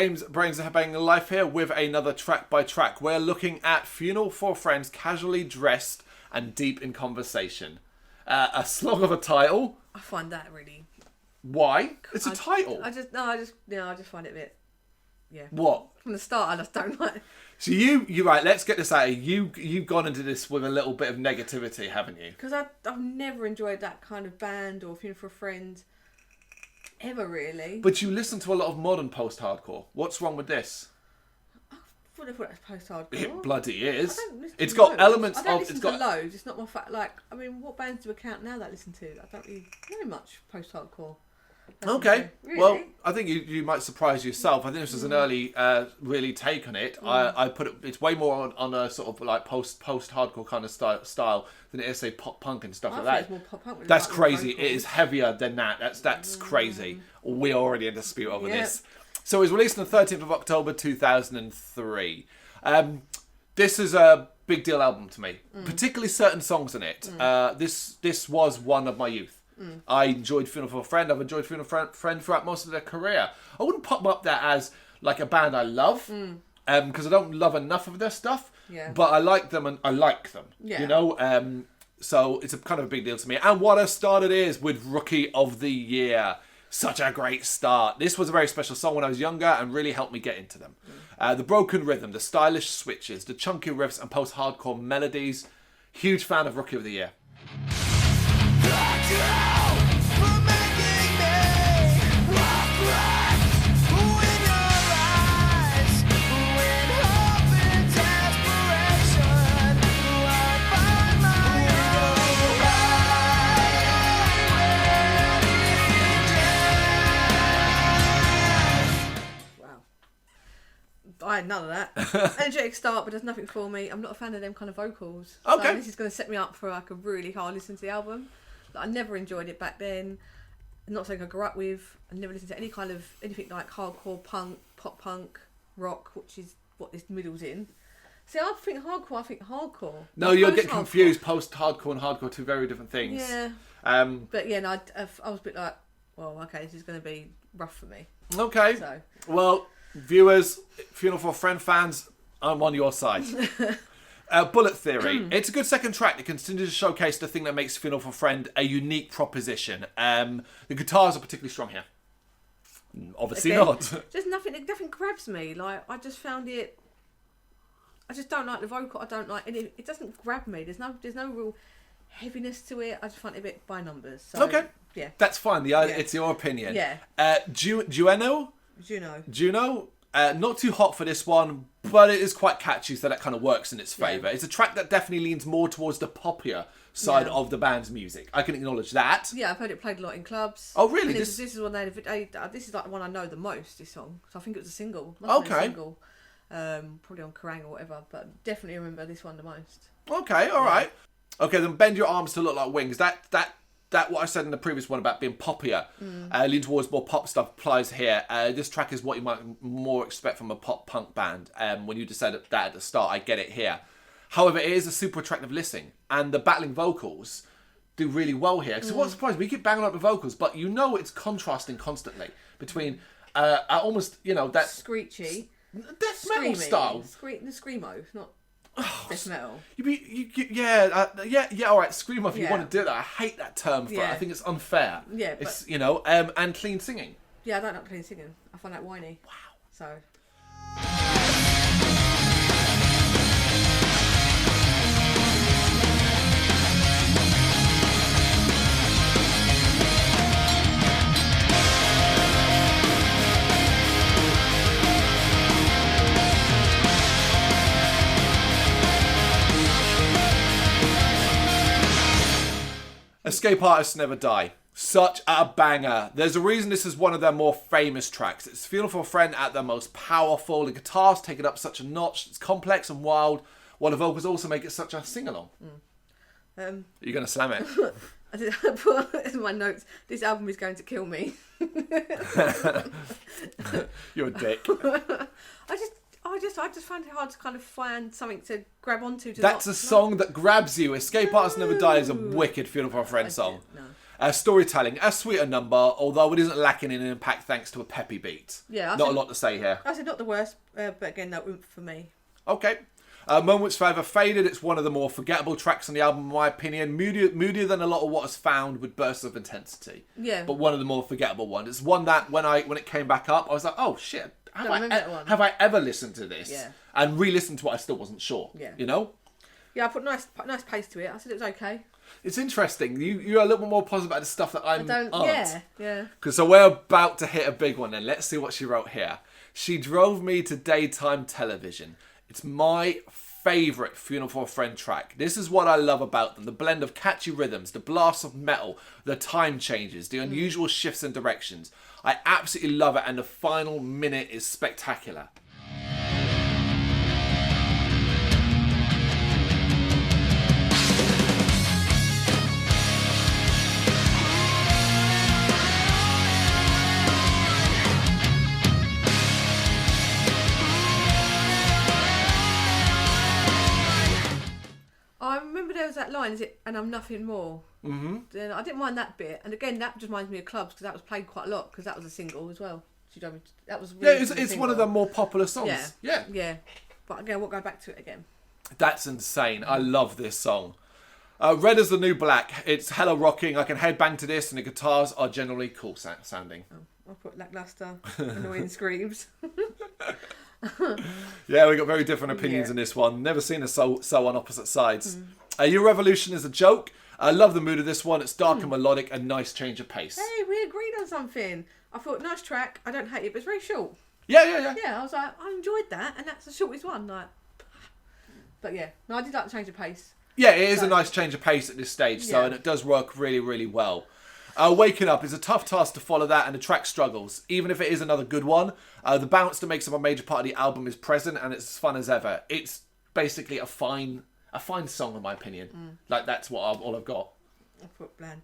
James Brrraains A Head-Banging Life here with another track by track. We're looking at Funeral for a Friend's Casually Dressed and Deep in Conversation. A slog of a title. I find that really... Why? It's a title. I just find it a bit... Yeah. What? From the start, I just don't like... So you right, let's get this out of you. You've gone into this with a little bit of negativity, haven't you? Because I've never enjoyed that kind of band or Funeral for a Friend ever, really. But you listen to a lot of modern post-hardcore. What's wrong with this? I thought that's post-hardcore. It bloody is. It's to got loads. elements I don't of... listen It's to got loads. It's not my fact. Like, I mean, what bands do I count now that I listen to? I don't really know much post-hardcore. Okay, Really? well, I think you might surprise yourself. I think this was an early, really take on it. I put it. It's way more on a sort of like post-hardcore kind of style than it is, say, pop punk and stuff like that. It's more pop punk. That's crazy. It is heavier than that. That's crazy. We're already in dispute over this. So it was released on the 13th of October 2003. This is a big deal album to me, particularly certain songs in it. This was one of my youth. I enjoyed Funeral for a Friend. I've enjoyed Funeral for a Friend throughout most of their career. I wouldn't put them up there as like a band I love, because I don't love enough of their stuff. Yeah. But I like them and I like them. Yeah. You know, so it's a kind of a big deal to me. And what a start it is with Rookie of the Year. Such a great start. This was a very special song when I was younger and really helped me get into them. The broken rhythm, the stylish switches, the chunky riffs and post-hardcore melodies. Huge fan of Rookie of the Year. I had none of that. Energetic start, but there's nothing for me. I'm not a fan of them kind of vocals. Okay. So this is going to set me up for like a really hard listen to the album. Like, I never enjoyed it back then. Not something I grew up with. I never listened to anything like hardcore punk, pop punk, rock, which is what this middle's in. See, I think hardcore. No, you'll get confused. Post-hardcore and hardcore, two very different things. Yeah. But yeah, no, I was a bit like, well, okay, this is going to be rough for me. Okay. So. Well, viewers, Funeral for a Friend fans, I'm on your side. Bullet Theory. It's a good second track that continues to showcase the thing that makes Funeral for a Friend a unique proposition. The guitars are particularly strong here. Obviously not. Just nothing grabs me. Like, I just found it... I just don't like the vocal. I don't like... It doesn't grab me. There's no real heaviness to it. I just find it a bit by numbers. So, okay. Yeah. That's fine. It's your opinion. Yeah. Juno? Not too hot for this one, but it is quite catchy, so that kind of works in its favour. It's a track that definitely leans more towards the poppier side of the band's music. I can acknowledge that. Yeah, I've heard it played a lot in clubs. Oh, really? This is one this is like the one I know the most, this song. So I think it was a single. Must have been a single. Probably on Kerrang or whatever, but definitely remember this one the most. Okay, all right. Okay, then Bend Your Arms to Look Like Wings. That what I said in the previous one about being poppier, lean towards more pop stuff applies here. This track is what you might more expect from a pop punk band. When you just said that at the start, I get it here. However, it is a super attractive listening, and the battling vocals do really well here. So what surprised me, we keep banging up the vocals, but you know it's contrasting constantly between almost, you know, that screechy, death metal style, the screamo, not. Death metal. All right. Scream if you want to do that. I hate that term for it. I think it's unfair. Yeah, it's and clean singing. Yeah, I don't like clean singing. I find that whiny. Wow. So. Escape Artists Never Die. Such a banger. There's a reason this is one of their more famous tracks. It's Funeral for a Friend at their most powerful. The guitars take it up such a notch. It's complex and wild, while the vocals also make it such a sing-along. You're going to slam it. I put in my notes, this album is going to kill me. You're a dick. I just find it hard to kind of find something to grab onto. That's a song that grabs you. Escape Artists Never Die is a wicked Funeral for a Friend song. No. Storytelling, a sweeter number, although it isn't lacking in impact thanks to a peppy beat. Yeah, Not a lot to say here. I said not the worst, but again, that went for me. Okay. Moments Forever Faded. It's one of the more forgettable tracks on the album, in my opinion. Moodier than a lot of what is found with bursts of intensity. Yeah. But one of the more forgettable ones. It's one that when it came back up, I was like, oh shit, have I ever listened to this? Yeah. And re-listened to it, I still wasn't sure. Yeah. You know? Yeah, I put nice pace to it. I said it was okay. It's interesting. You're a little bit more positive about the stuff that aren't. Yeah. Because so we're about to hit a big one then. Let's see what she wrote here. She drove me to daytime television. It's my favourite Funeral for a Friend track. This is what I love about them. The blend of catchy rhythms, the blasts of metal, the time changes, the unusual shifts in directions. I absolutely love it, and the final minute is spectacular. I remember there was that line, is it, and I'm nothing more. Mm-hmm. Then I didn't mind that bit, and again that just reminds me of Clubs because that was played quite a lot because that was a single as well. That was really it's one of the more popular songs. Yeah. But again, we'll go back to it again. That's insane. I love this song. Red is the New Black. It's hella rocking. I can headbang to this, and the guitars are generally cool sounding. Oh, I'll put lackluster, annoying screams. Yeah, we got very different opinions in this one. Never seen us so on opposite sides. Your Revolution is a joke. I love the mood of this one. It's dark and melodic, a nice change of pace. Hey, we agreed on something. I thought, nice track. I don't hate it, but it's very short. Yeah. Yeah, I was like, I enjoyed that, and that's the shortest one. But yeah, no, I did like the change of pace. Yeah, it is a nice change of pace at this stage, and it does work really, really well. Waking Up is a tough task to follow that, and the track struggles. Even if it is another good one, the bounce that makes up a major part of the album is present, and it's as fun as ever. It's basically a fine song, in my opinion. Like, that's all I've got. I put bland.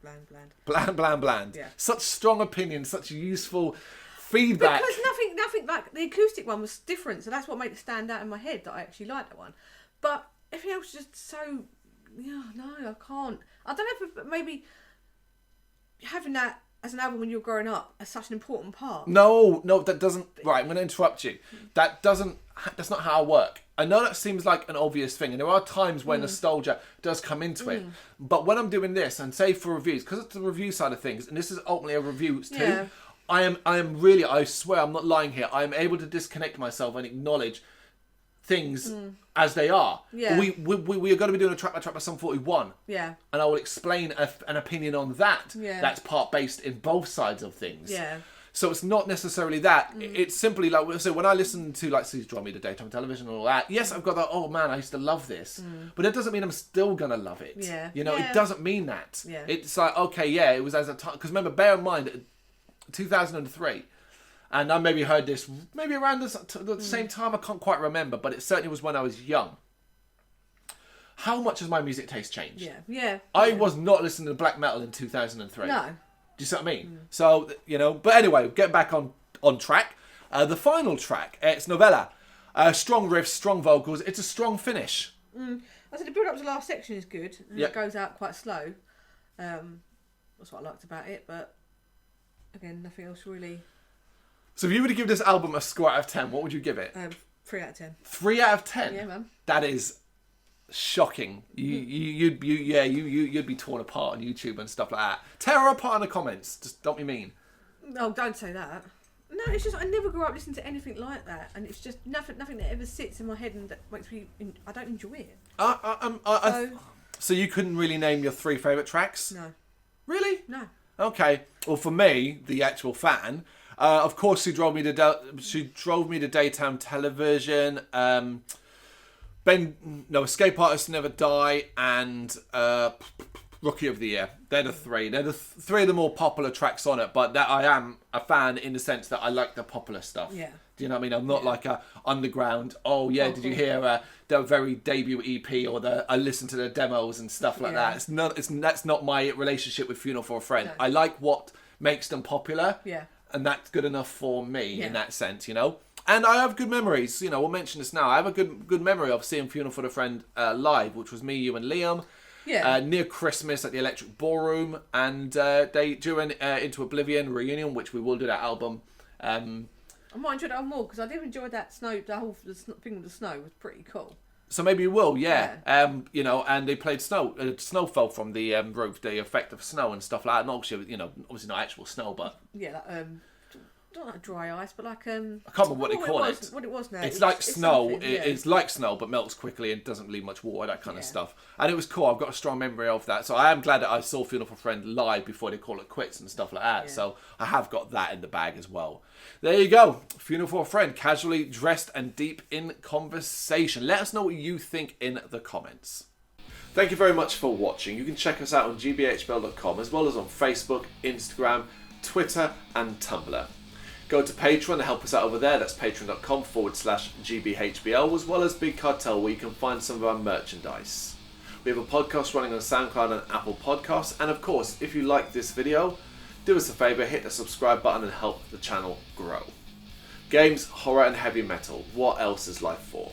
Bland. Yeah. Such strong opinions, such useful feedback. Because nothing like the acoustic one was different, so that's what made it stand out in my head that I actually liked that one. But everything else was just so, no, I can't. I don't know if maybe having that as an album when you're growing up is such an important part. No, that doesn't. Right, I'm going to interrupt you. That's not how I work. I know that seems like an obvious thing, and there are times when nostalgia does come into it. But when I'm doing this, and say for reviews, because it's the review side of things, and this is ultimately a review too. Yeah. I am really, I swear, I'm not lying here. I am able to disconnect myself and acknowledge things as they are. Yeah. We are going to be doing a track by track by Sum 41. Yeah. And I will explain an opinion on that. Yeah. That's part based in both sides of things. Yeah. So it's not necessarily that. It's simply like, so when I listen to like Susie Draw Me to Daytime Television and all that, yes, I've got that, oh man, I used to love this. But it doesn't mean I'm still going to love it. Yeah. You know, it doesn't mean that. Yeah. It's like, okay, yeah, it was as a time, because remember, bear in mind, 2003, and I maybe heard this maybe around the same time, I can't quite remember, but it certainly was when I was young. How much has my music taste changed? Yeah. I was not listening to black metal in 2003. No. Do you see what I mean? So, you know, but anyway, get back on track. The final track, it's Novella. Strong riffs, strong vocals. It's a strong finish. I said the build up to the last section is good, and it goes out quite slow. That's what I liked about it, but again, nothing else really. So if you were to give this album a score out of 10, what would you give it? 3 out of 10. 3 out of 10? Yeah, man. That is shocking. You'd be torn apart on YouTube and stuff like that. Tear her apart in the comments. Just don't be mean. Oh, don't say that. No, it's just I never grew up listening to anything like that, and it's just nothing that ever sits in my head and that makes me. I don't enjoy it. So you couldn't really name your 3 favourite tracks? No. Really? No. Okay. Well, for me, the actual fan, of course, she drove me to daytime television. Escape Artists Never Die, and Rookie of the Year. They're the 3. They're the 3 of the more popular tracks on it, but that I am a fan in the sense that I like the popular stuff. Yeah. Do you know what I mean? I'm not like a underground, did you hear their very debut EP, or I listened to the demos and stuff like that. That's not my relationship with Funeral for a Friend. No. I like what makes them popular. Yeah. And that's good enough for me in that sense, you know? And I have good memories, you know, we'll mention this now. I have a good memory of seeing Funeral for a Friend live, which was me, you and Liam. Yeah. Near Christmas at the Electric Ballroom, and they do an Into Oblivion reunion, which we will do that album. I might enjoy that more because I did enjoy that snow. The whole thing with the snow was pretty cool. So maybe you will, yeah. You know, and they played snow. Snow fell from the roof, the effect of snow and stuff like that. And obviously, you know, obviously not actual snow, but yeah, like, not like dry ice, but like I can't remember what they call it. What it was now. It's like snow. Yeah. It's like snow, but melts quickly and doesn't leave much water. That kind of stuff. And it was cool. I've got a strong memory of that. So I am glad that I saw Funeral for a Friend live before they call it quits and stuff like that. Yeah. So I have got that in the bag as well. There you go. Funeral for a Friend, casually dressed and deep in conversation. Let us know what you think in the comments. Thank you very much for watching. You can check us out on gbhbl.com as well as on Facebook, Instagram, Twitter and Tumblr. Go to Patreon and help us out over there. That's patreon.com/GBHBL, as well as Big Cartel, where you can find some of our merchandise. We have a podcast running on SoundCloud and Apple Podcasts. And of course, if you like this video, do us a favour, hit the subscribe button and help the channel grow. Games, horror and heavy metal. What else is life for?